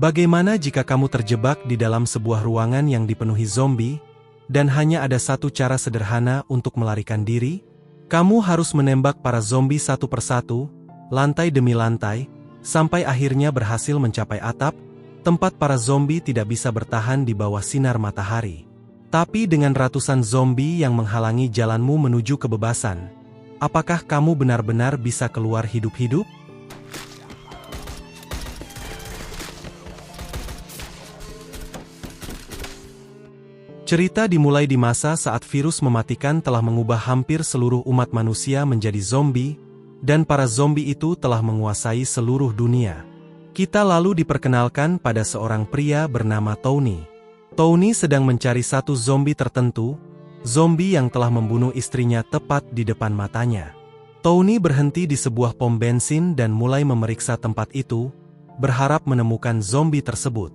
Bagaimana jika kamu terjebak di dalam sebuah ruangan yang dipenuhi zombie, dan hanya ada satu cara sederhana untuk melarikan diri? Kamu harus menembak para zombie satu persatu, lantai demi lantai, sampai akhirnya berhasil mencapai atap, tempat para zombie tidak bisa bertahan di bawah sinar matahari. Tapi dengan ratusan zombie yang menghalangi jalanmu menuju kebebasan, apakah kamu benar-benar bisa keluar hidup-hidup? Cerita dimulai di masa saat virus mematikan telah mengubah hampir seluruh umat manusia menjadi zombie, dan para zombie itu telah menguasai seluruh dunia. Kita lalu diperkenalkan pada seorang pria bernama Tony. Tony sedang mencari satu zombie tertentu, zombie yang telah membunuh istrinya tepat di depan matanya. Tony berhenti di sebuah pom bensin dan mulai memeriksa tempat itu, berharap menemukan zombie tersebut.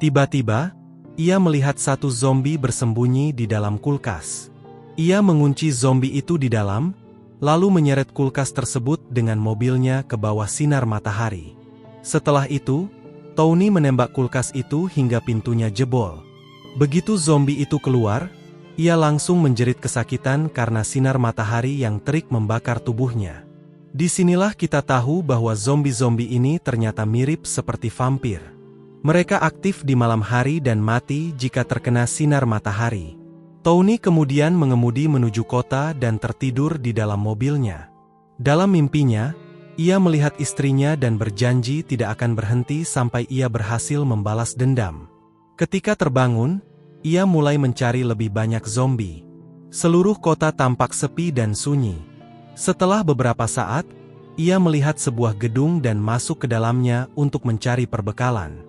Tiba-tiba, ia melihat satu zombie bersembunyi di dalam kulkas. Ia mengunci zombie itu di dalam, lalu menyeret kulkas tersebut dengan mobilnya ke bawah sinar matahari. Setelah itu, Tony menembak kulkas itu hingga pintunya jebol. Begitu zombie itu keluar, ia langsung menjerit kesakitan karena sinar matahari yang terik membakar tubuhnya. Disinilah kita tahu bahwa zombie-zombie ini ternyata mirip seperti vampir. Mereka aktif di malam hari dan mati jika terkena sinar matahari. Tony kemudian mengemudi menuju kota dan tertidur di dalam mobilnya. Dalam mimpinya, ia melihat istrinya dan berjanji tidak akan berhenti sampai ia berhasil membalas dendam. Ketika terbangun, ia mulai mencari lebih banyak zombie. Seluruh kota tampak sepi dan sunyi. Setelah beberapa saat, ia melihat sebuah gedung dan masuk ke dalamnya untuk mencari perbekalan.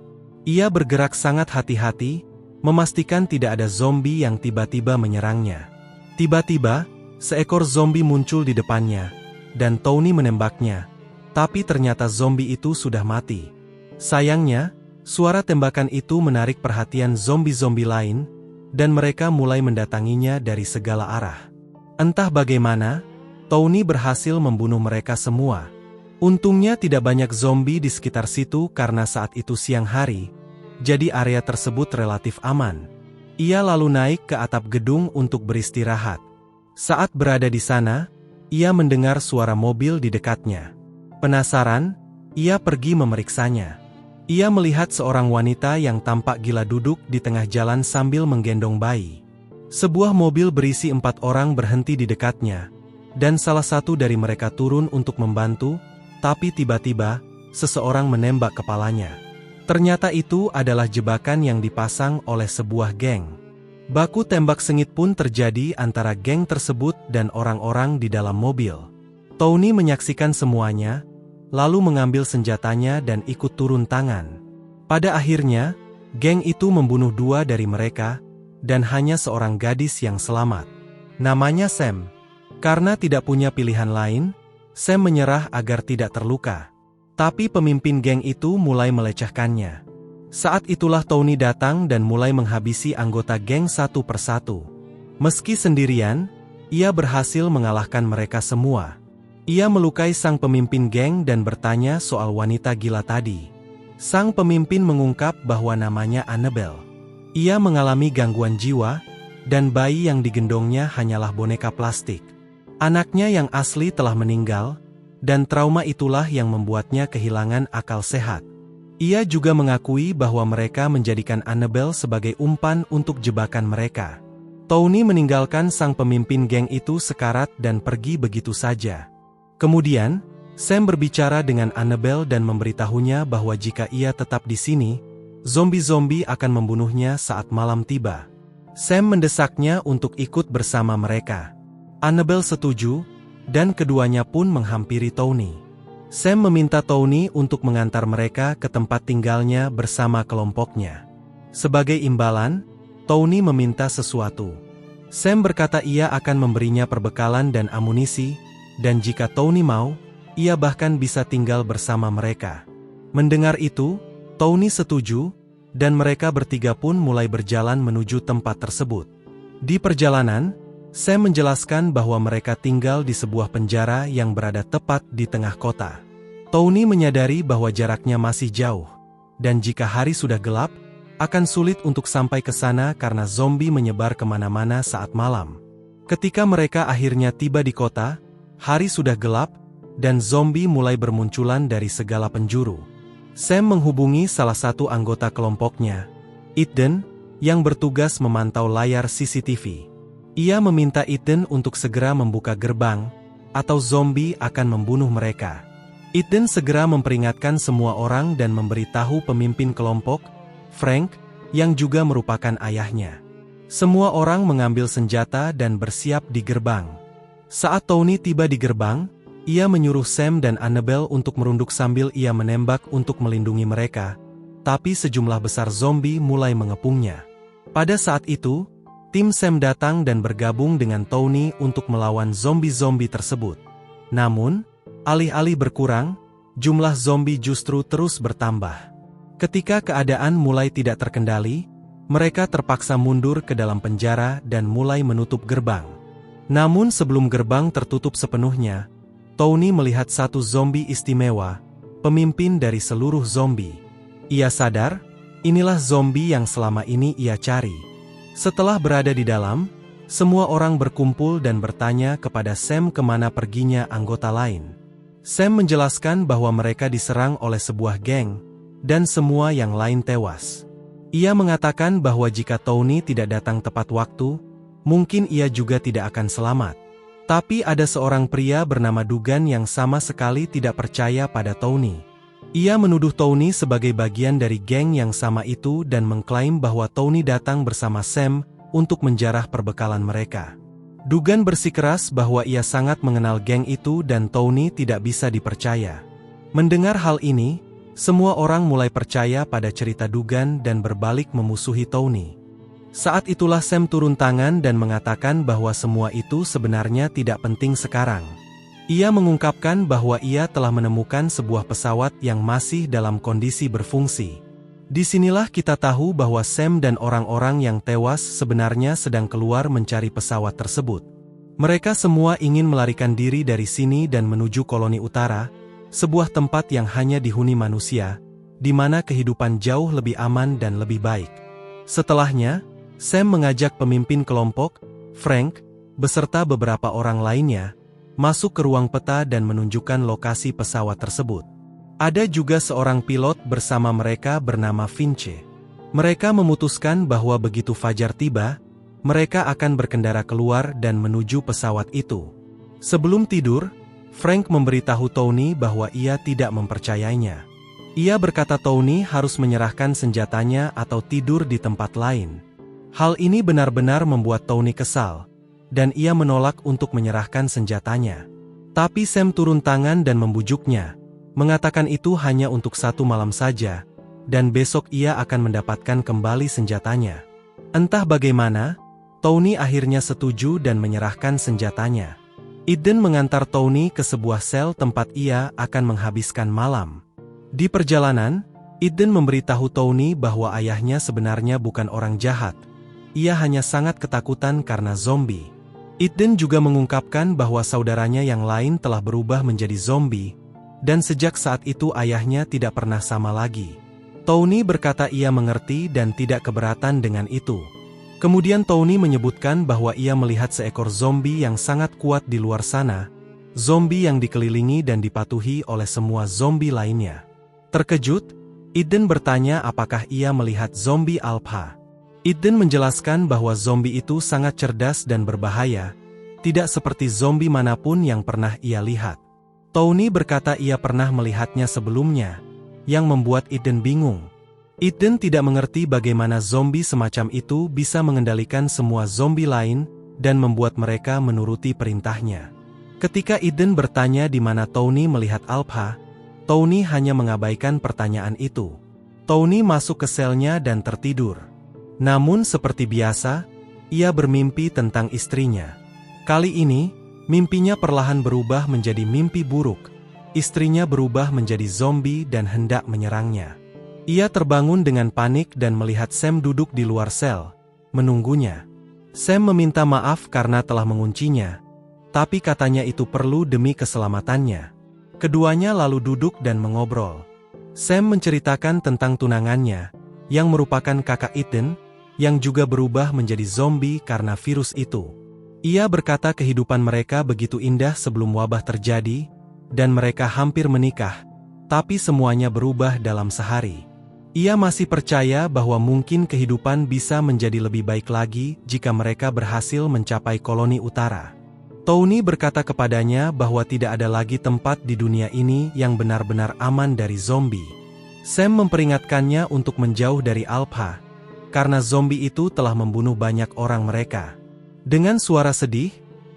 Ia bergerak sangat hati-hati, memastikan tidak ada zombie yang tiba-tiba menyerangnya. Tiba-tiba, seekor zombie muncul di depannya, dan Tony menembaknya, tapi ternyata zombie itu sudah mati. Sayangnya, suara tembakan itu menarik perhatian zombie-zombie lain, dan mereka mulai mendatanginya dari segala arah. Entah bagaimana, Tony berhasil membunuh mereka semua. Untungnya tidak banyak zombie di sekitar situ karena saat itu siang hari, jadi area tersebut relatif aman. Ia lalu naik ke atap gedung untuk beristirahat. Saat berada di sana, ia mendengar suara mobil di dekatnya. Penasaran, ia pergi memeriksanya. Ia melihat seorang wanita yang tampak gila duduk di tengah jalan sambil menggendong bayi. Sebuah mobil berisi 4 orang berhenti di dekatnya, dan salah satu dari mereka turun untuk membantu, tapi tiba-tiba, seseorang menembak kepalanya. Ternyata itu adalah jebakan yang dipasang oleh sebuah geng. Baku tembak sengit pun terjadi antara geng tersebut dan orang-orang di dalam mobil. Tony menyaksikan semuanya, lalu mengambil senjatanya dan ikut turun tangan. Pada akhirnya, geng itu membunuh 2 dari mereka, dan hanya seorang gadis yang selamat. Namanya Sam. Karena tidak punya pilihan lain, Sam menyerah agar tidak terluka. Tapi pemimpin geng itu mulai melecehkannya. Saat itulah Tony datang dan mulai menghabisi anggota geng satu persatu. Meski sendirian, ia berhasil mengalahkan mereka semua. Ia melukai sang pemimpin geng dan bertanya soal wanita gila tadi. Sang pemimpin mengungkap bahwa namanya Annabelle. Ia mengalami gangguan jiwa, dan bayi yang digendongnya hanyalah boneka plastik. Anaknya yang asli telah meninggal, dan trauma itulah yang membuatnya kehilangan akal sehat. Ia juga mengakui bahwa mereka menjadikan Annabelle sebagai umpan untuk jebakan mereka. Tony meninggalkan sang pemimpin geng itu sekarat dan pergi begitu saja. Kemudian, Sam berbicara dengan Annabelle dan memberitahunya bahwa jika ia tetap di sini, zombie-zombie akan membunuhnya saat malam tiba. Sam mendesaknya untuk ikut bersama mereka. Annabelle setuju, dan keduanya pun menghampiri Tony. Sam meminta Tony untuk mengantar mereka ke tempat tinggalnya bersama kelompoknya. Sebagai imbalan, Tony meminta sesuatu. Sam berkata ia akan memberinya perbekalan dan amunisi, dan jika Tony mau, ia bahkan bisa tinggal bersama mereka. Mendengar itu, Tony setuju, dan mereka bertiga pun mulai berjalan menuju tempat tersebut. Di perjalanan, Sam menjelaskan bahwa mereka tinggal di sebuah penjara yang berada tepat di tengah kota. Tony menyadari bahwa jaraknya masih jauh. dan jika hari sudah gelap, akan sulit untuk sampai ke sana karena zombie menyebar kemana-mana saat malam. Ketika mereka akhirnya tiba di kota, hari sudah gelap, dan zombie mulai bermunculan dari segala penjuru. Sam menghubungi salah satu anggota kelompoknya, Ethan, yang bertugas memantau layar CCTV. Ia meminta Ethan untuk segera membuka gerbang, atau zombie akan membunuh mereka. Ethan segera memperingatkan semua orang dan memberitahu pemimpin kelompok, Frank, yang juga merupakan ayahnya. Semua orang mengambil senjata dan bersiap di gerbang. Saat Tony tiba di gerbang, ia menyuruh Sam dan Annabelle untuk merunduk sambil ia menembak untuk melindungi mereka, tapi sejumlah besar zombie mulai mengepungnya. Pada saat itu, tim Sam datang dan bergabung dengan Tony untuk melawan zombie-zombie tersebut. Namun, alih-alih berkurang, jumlah zombie justru terus bertambah. Ketika keadaan mulai tidak terkendali, mereka terpaksa mundur ke dalam penjara dan mulai menutup gerbang. Namun sebelum gerbang tertutup sepenuhnya, Tony melihat satu zombie istimewa, pemimpin dari seluruh zombie. Ia sadar, inilah zombie yang selama ini ia cari. Setelah berada di dalam, semua orang berkumpul dan bertanya kepada Sam kemana perginya anggota lain. Sam menjelaskan bahwa mereka diserang oleh sebuah geng, dan semua yang lain tewas. Ia mengatakan bahwa jika Tony tidak datang tepat waktu, mungkin ia juga tidak akan selamat. Tapi ada seorang pria bernama Dugan yang sama sekali tidak percaya pada Tony. Ia menuduh Tony sebagai bagian dari geng yang sama itu dan mengklaim bahwa Tony datang bersama Sam untuk menjarah perbekalan mereka. Dugan bersikeras bahwa ia sangat mengenal geng itu dan Tony tidak bisa dipercaya. Mendengar hal ini, semua orang mulai percaya pada cerita Dugan dan berbalik memusuhi Tony. Saat itulah Sam turun tangan dan mengatakan bahwa semua itu sebenarnya tidak penting sekarang. Ia mengungkapkan bahwa ia telah menemukan sebuah pesawat yang masih dalam kondisi berfungsi. Disinilah kita tahu bahwa Sam dan orang-orang yang tewas sebenarnya sedang keluar mencari pesawat tersebut. Mereka semua ingin melarikan diri dari sini dan menuju koloni utara, sebuah tempat yang hanya dihuni manusia, di mana kehidupan jauh lebih aman dan lebih baik. Setelahnya, Sam mengajak pemimpin kelompok, Frank, beserta beberapa orang lainnya, masuk ke ruang peta dan menunjukkan lokasi pesawat tersebut. Ada juga seorang pilot bersama mereka bernama Vince. Mereka memutuskan bahwa begitu fajar tiba, mereka akan berkendara keluar dan menuju pesawat itu. Sebelum tidur, Frank memberitahu Tony bahwa ia tidak mempercayainya. Ia berkata Tony harus menyerahkan senjatanya atau tidur di tempat lain. Hal ini benar-benar membuat Tony kesal, dan ia menolak untuk menyerahkan senjatanya. Tapi Sam turun tangan dan membujuknya, mengatakan itu hanya untuk satu malam saja, dan besok ia akan mendapatkan kembali senjatanya. Entah bagaimana, Tony akhirnya setuju dan menyerahkan senjatanya. Ethan mengantar Tony ke sebuah sel tempat ia akan menghabiskan malam. Di perjalanan, Ethan memberitahu Tony bahwa ayahnya sebenarnya bukan orang jahat. Ia hanya sangat ketakutan karena zombie. Ethan juga mengungkapkan bahwa saudaranya yang lain telah berubah menjadi zombie, dan sejak saat itu ayahnya tidak pernah sama lagi. Tony berkata ia mengerti dan tidak keberatan dengan itu. Kemudian Tony menyebutkan bahwa ia melihat seekor zombie yang sangat kuat di luar sana, zombie yang dikelilingi dan dipatuhi oleh semua zombie lainnya. Terkejut, Ethan bertanya apakah ia melihat zombie Alpha. Ethan menjelaskan bahwa zombie itu sangat cerdas dan berbahaya, tidak seperti zombie manapun yang pernah ia lihat. Tony berkata ia pernah melihatnya sebelumnya, yang membuat Ethan bingung. Ethan tidak mengerti bagaimana zombie semacam itu bisa mengendalikan semua zombie lain dan membuat mereka menuruti perintahnya. Ketika Ethan bertanya di mana Tony melihat Alpha, Tony hanya mengabaikan pertanyaan itu. Tony masuk ke selnya dan tertidur. Namun seperti biasa, ia bermimpi tentang istrinya. Kali ini, mimpinya perlahan berubah menjadi mimpi buruk. Istrinya berubah menjadi zombie dan hendak menyerangnya. Ia terbangun dengan panik dan melihat Sam duduk di luar sel, menunggunya. Sam meminta maaf karena telah menguncinya, tapi katanya itu perlu demi keselamatannya. Keduanya lalu duduk dan mengobrol. Sam menceritakan tentang tunangannya, yang merupakan kakak Ethan, yang juga berubah menjadi zombie karena virus itu. Ia berkata kehidupan mereka begitu indah sebelum wabah terjadi, dan mereka hampir menikah, tapi semuanya berubah dalam sehari. Ia masih percaya bahwa mungkin kehidupan bisa menjadi lebih baik lagi jika mereka berhasil mencapai koloni utara. Tony berkata kepadanya bahwa tidak ada lagi tempat di dunia ini yang benar-benar aman dari zombie. Sam memperingatkannya untuk menjauh dari Alpha, karena zombie itu telah membunuh banyak orang mereka. Dengan suara sedih,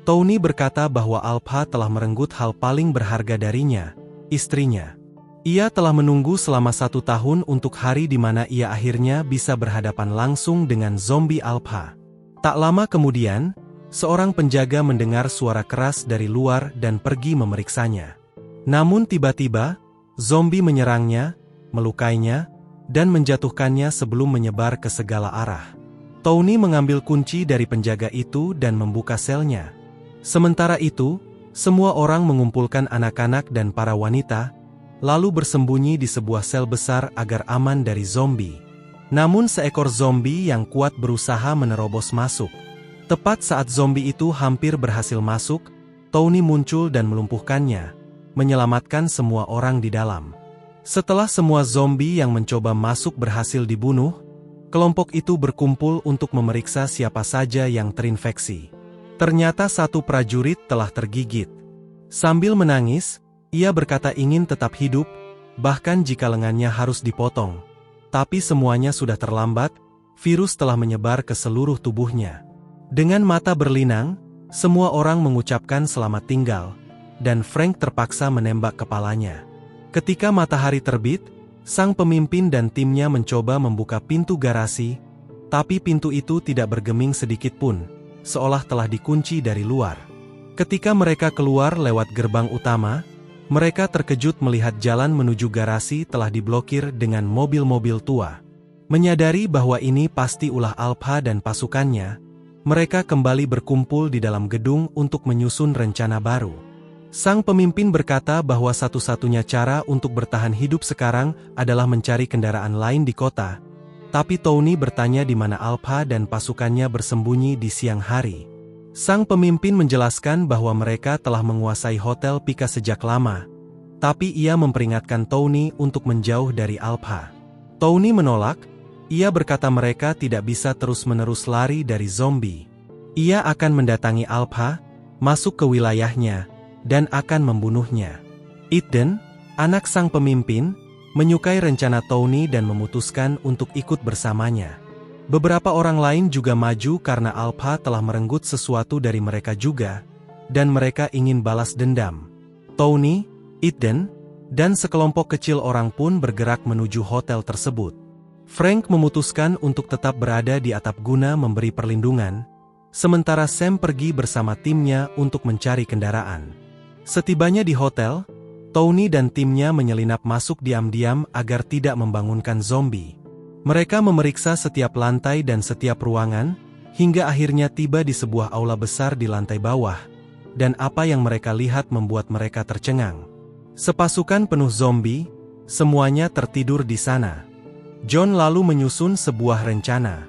Tony berkata bahwa Alpha telah merenggut hal paling berharga darinya, istrinya. Ia telah menunggu selama 1 tahun untuk hari di mana ia akhirnya bisa berhadapan langsung dengan zombie Alpha. Tak lama kemudian, seorang penjaga mendengar suara keras dari luar dan pergi memeriksanya. Namun tiba-tiba, zombie menyerangnya, melukainya, dan menjatuhkannya sebelum menyebar ke segala arah. Tony mengambil kunci dari penjaga itu dan membuka selnya. Sementara itu, semua orang mengumpulkan anak-anak dan para wanita, lalu bersembunyi di sebuah sel besar agar aman dari zombie. Namun seekor zombie yang kuat berusaha menerobos masuk. Tepat saat zombie itu hampir berhasil masuk, Tony muncul dan melumpuhkannya, menyelamatkan semua orang di dalam. Setelah semua zombie yang mencoba masuk berhasil dibunuh, kelompok itu berkumpul untuk memeriksa siapa saja yang terinfeksi. Ternyata satu prajurit telah tergigit. Sambil menangis, ia berkata ingin tetap hidup, bahkan jika lengannya harus dipotong. Tapi semuanya sudah terlambat, virus telah menyebar ke seluruh tubuhnya. Dengan mata berlinang, semua orang mengucapkan selamat tinggal, dan Frank terpaksa menembak kepalanya. Ketika matahari terbit, sang pemimpin dan timnya mencoba membuka pintu garasi, tapi pintu itu tidak bergeming sedikit pun, seolah telah dikunci dari luar. Ketika mereka keluar lewat gerbang utama, mereka terkejut melihat jalan menuju garasi telah diblokir dengan mobil-mobil tua. Menyadari bahwa ini pasti ulah Alpha dan pasukannya, mereka kembali berkumpul di dalam gedung untuk menyusun rencana baru. Sang pemimpin berkata bahwa satu-satunya cara untuk bertahan hidup sekarang adalah mencari kendaraan lain di kota. Tapi Tony bertanya di mana Alpha dan pasukannya bersembunyi di siang hari. Sang pemimpin menjelaskan bahwa mereka telah menguasai Hotel Pika sejak lama. Tapi ia memperingatkan Tony untuk menjauh dari Alpha. Tony menolak. Ia berkata mereka tidak bisa terus-menerus lari dari zombie. Ia akan mendatangi Alpha, masuk ke wilayahnya, dan akan membunuhnya. Ethan, anak sang pemimpin, menyukai rencana Tony dan memutuskan untuk ikut bersamanya. Beberapa orang lain juga maju karena Alpha telah merenggut sesuatu dari mereka juga, dan mereka ingin balas dendam. Tony, Ethan, dan sekelompok kecil orang pun bergerak menuju hotel tersebut. Frank memutuskan untuk tetap berada di atap guna memberi perlindungan, sementara Sam pergi bersama timnya untuk mencari kendaraan. Setibanya di hotel, Tony dan timnya menyelinap masuk diam-diam agar tidak membangunkan zombie. Mereka memeriksa setiap lantai dan setiap ruangan, hingga akhirnya tiba di sebuah aula besar di lantai bawah, dan apa yang mereka lihat membuat mereka tercengang. Sepasukan penuh zombie, semuanya tertidur di sana. John lalu menyusun sebuah rencana.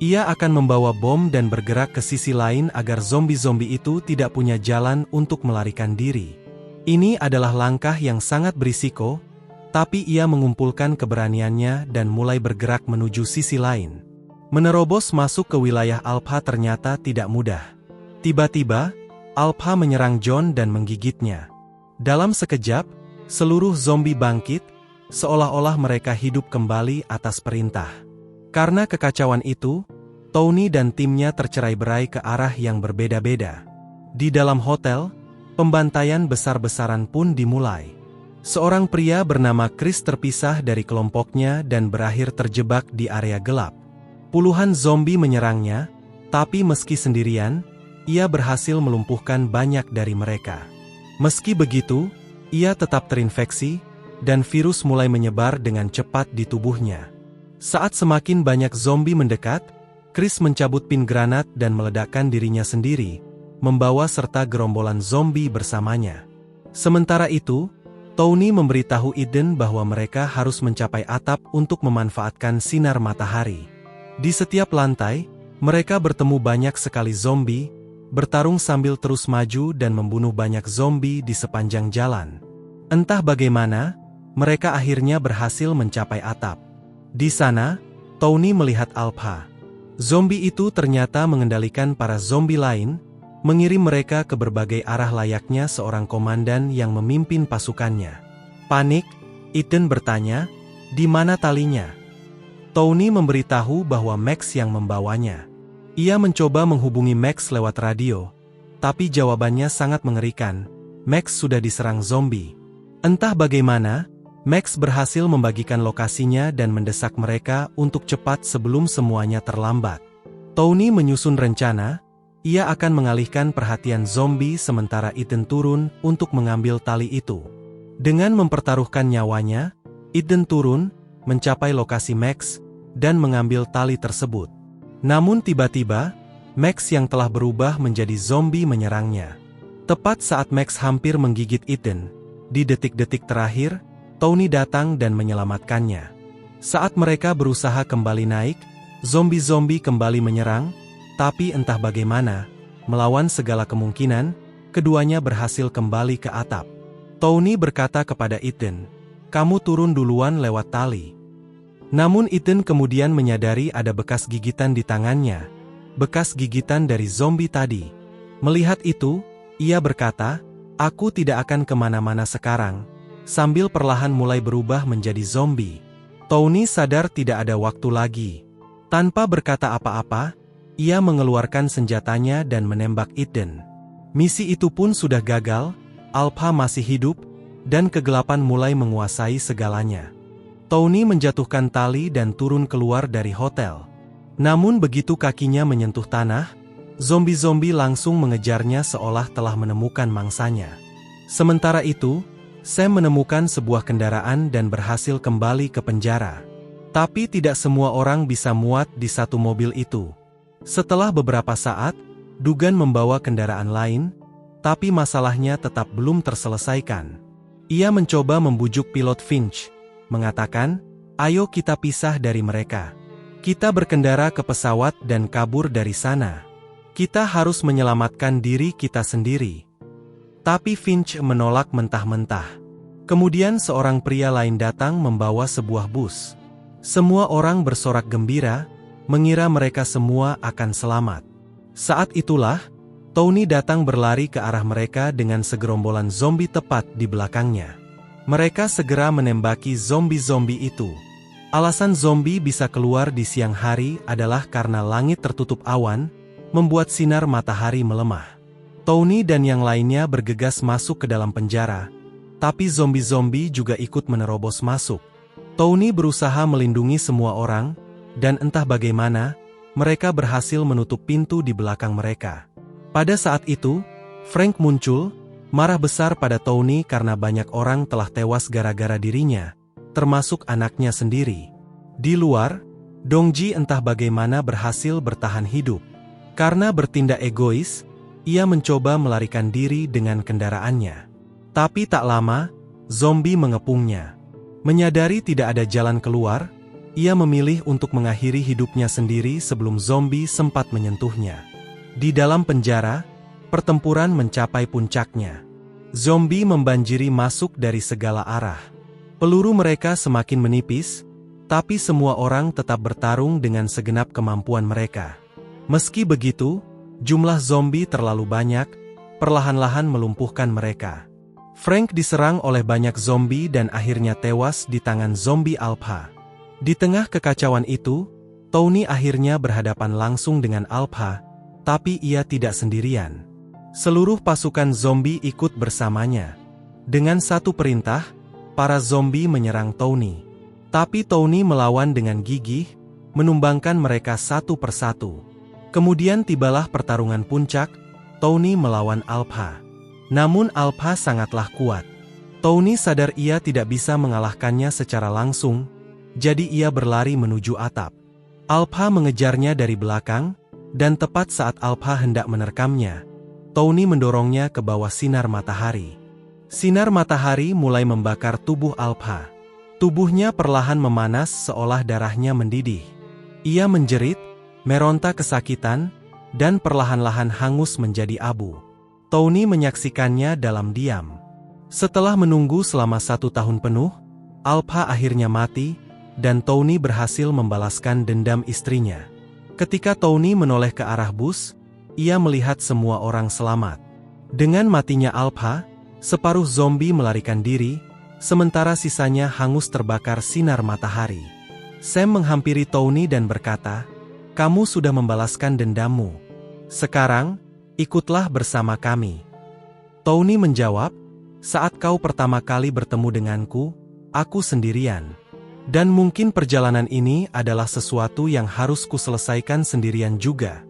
Ia akan membawa bom dan bergerak ke sisi lain agar zombie-zombie itu tidak punya jalan untuk melarikan diri. Ini adalah langkah yang sangat berisiko, tapi ia mengumpulkan keberaniannya dan mulai bergerak menuju sisi lain. Menerobos masuk ke wilayah Alpha ternyata tidak mudah. Tiba-tiba, Alpha menyerang John dan menggigitnya. Dalam sekejap, seluruh zombie bangkit, seolah-olah mereka hidup kembali atas perintah. Karena kekacauan itu, Tony dan timnya tercerai-berai ke arah yang berbeda-beda. Di dalam hotel, pembantaian besar-besaran pun dimulai. Seorang pria bernama Chris terpisah dari kelompoknya dan berakhir terjebak di area gelap. Puluhan zombie menyerangnya, tapi meski sendirian, ia berhasil melumpuhkan banyak dari mereka. Meski begitu, ia tetap terinfeksi, dan virus mulai menyebar dengan cepat di tubuhnya. Saat semakin banyak zombie mendekat, Chris mencabut pin granat dan meledakkan dirinya sendiri, membawa serta gerombolan zombie bersamanya. Sementara itu, Tony memberitahu Eden bahwa mereka harus mencapai atap untuk memanfaatkan sinar matahari. Di setiap lantai, mereka bertemu banyak sekali zombie, bertarung sambil terus maju dan membunuh banyak zombie di sepanjang jalan. Entah bagaimana, mereka akhirnya berhasil mencapai atap. Di sana, Tony melihat Alpha. Zombie itu ternyata mengendalikan para zombie lain, mengirim mereka ke berbagai arah layaknya seorang komandan yang memimpin pasukannya. Panik, Eden bertanya, "Di mana talinya?" Tony memberitahu bahwa Max yang membawanya. Ia mencoba menghubungi Max lewat radio, tapi jawabannya sangat mengerikan. Max sudah diserang zombie. Entah bagaimana, Max berhasil membagikan lokasinya dan mendesak mereka untuk cepat sebelum semuanya terlambat. Tony menyusun rencana. Ia akan mengalihkan perhatian zombie sementara Eden turun untuk mengambil tali itu. Dengan mempertaruhkan nyawanya, Eden turun, mencapai lokasi Max, dan mengambil tali tersebut. Namun tiba-tiba, Max yang telah berubah menjadi zombie menyerangnya. Tepat saat Max hampir menggigit Eden, di detik-detik terakhir, Tony datang dan menyelamatkannya. Saat mereka berusaha kembali naik, zombie-zombie kembali menyerang. Tapi entah bagaimana, melawan segala kemungkinan, keduanya berhasil kembali ke atap. Tony berkata kepada Eden, "Kamu turun duluan lewat tali." Namun Eden kemudian menyadari ada bekas gigitan di tangannya, bekas gigitan dari zombie tadi. Melihat itu, ia berkata, "Aku tidak akan kemana-mana sekarang," sambil perlahan mulai berubah menjadi zombie. Tony sadar tidak ada waktu lagi. Tanpa berkata apa-apa, ia mengeluarkan senjatanya dan menembak Eden. Misi itu pun sudah gagal, Alpha masih hidup, dan kegelapan mulai menguasai segalanya. Tony menjatuhkan tali dan turun keluar dari hotel. Namun begitu kakinya menyentuh tanah, zombie-zombie langsung mengejarnya seolah telah menemukan mangsanya. Sementara itu, Sam menemukan sebuah kendaraan dan berhasil kembali ke penjara. Tapi tidak semua orang bisa muat di satu mobil itu. Setelah beberapa saat, Dugan membawa kendaraan lain, tapi masalahnya tetap belum terselesaikan. Ia mencoba membujuk pilot Finch, mengatakan, "Ayo kita pisah dari mereka. Kita berkendara ke pesawat dan kabur dari sana. Kita harus menyelamatkan diri kita sendiri." Tapi Finch menolak mentah-mentah. Kemudian seorang pria lain datang membawa sebuah bus. Semua orang bersorak gembira, mengira mereka semua akan selamat. Saat itulah, Tony datang berlari ke arah mereka dengan segerombolan zombie tepat di belakangnya. Mereka segera menembaki zombie-zombie itu. Alasan zombie bisa keluar di siang hari adalah karena langit tertutup awan, membuat sinar matahari melemah. Tony dan yang lainnya bergegas masuk ke dalam penjara, tapi zombie-zombie juga ikut menerobos masuk. Tony berusaha melindungi semua orang, dan entah bagaimana, mereka berhasil menutup pintu di belakang mereka. Pada saat itu, Frank muncul, marah besar pada Tony karena banyak orang telah tewas gara-gara dirinya, termasuk anaknya sendiri. Di luar, Dongji entah bagaimana berhasil bertahan hidup. Karena bertindak egois, ia mencoba melarikan diri dengan kendaraannya. Tapi tak lama, zombie mengepungnya. Menyadari tidak ada jalan keluar, ia memilih untuk mengakhiri hidupnya sendiri sebelum zombie sempat menyentuhnya. Di dalam penjara, pertempuran mencapai puncaknya. Zombie membanjiri masuk dari segala arah. Peluru mereka semakin menipis, tapi semua orang tetap bertarung dengan segenap kemampuan mereka. Meski begitu, jumlah zombie terlalu banyak, perlahan-lahan melumpuhkan mereka. Frank diserang oleh banyak zombie dan akhirnya tewas di tangan zombie Alpha. Di tengah kekacauan itu, Tony akhirnya berhadapan langsung dengan Alpha, tapi ia tidak sendirian. Seluruh pasukan zombie ikut bersamanya. Dengan satu perintah, para zombie menyerang Tony. Tapi Tony melawan dengan gigih, menumbangkan mereka satu persatu. Kemudian tibalah pertarungan puncak, Tony melawan Alpha. Namun Alpha sangatlah kuat. Tony sadar ia tidak bisa mengalahkannya secara langsung, jadi ia berlari menuju atap. Alpha mengejarnya dari belakang, dan tepat saat Alpha hendak menerkamnya, Tony mendorongnya ke bawah sinar matahari. Sinar matahari mulai membakar tubuh Alpha. Tubuhnya perlahan memanas seolah darahnya mendidih. Ia menjerit, meronta kesakitan, dan perlahan-lahan hangus menjadi abu. Tony menyaksikannya dalam diam. Setelah menunggu selama 1 tahun penuh, Alpha akhirnya mati, dan Tony berhasil membalaskan dendam istrinya. Ketika Tony menoleh ke arah bus, ia melihat semua orang selamat. Dengan matinya Alpha, separuh zombie melarikan diri, sementara sisanya hangus terbakar sinar matahari. Sam menghampiri Tony dan berkata, "Kamu sudah membalaskan dendammu. Sekarang, ikutlah bersama kami." Tony menjawab, "Saat kau pertama kali bertemu denganku, aku sendirian. Dan mungkin perjalanan ini adalah sesuatu yang harus kuselesaikan sendirian juga."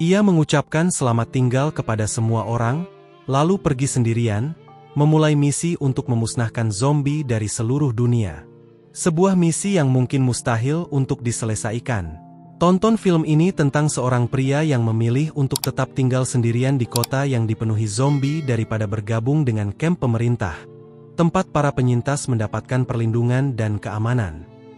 Ia mengucapkan selamat tinggal kepada semua orang, lalu pergi sendirian, memulai misi untuk memusnahkan zombie dari seluruh dunia. Sebuah misi yang mungkin mustahil untuk diselesaikan. Tonton film ini tentang seorang pria yang memilih untuk tetap tinggal sendirian di kota yang dipenuhi zombie daripada bergabung dengan kamp pemerintah, tempat para penyintas mendapatkan perlindungan dan keamanan.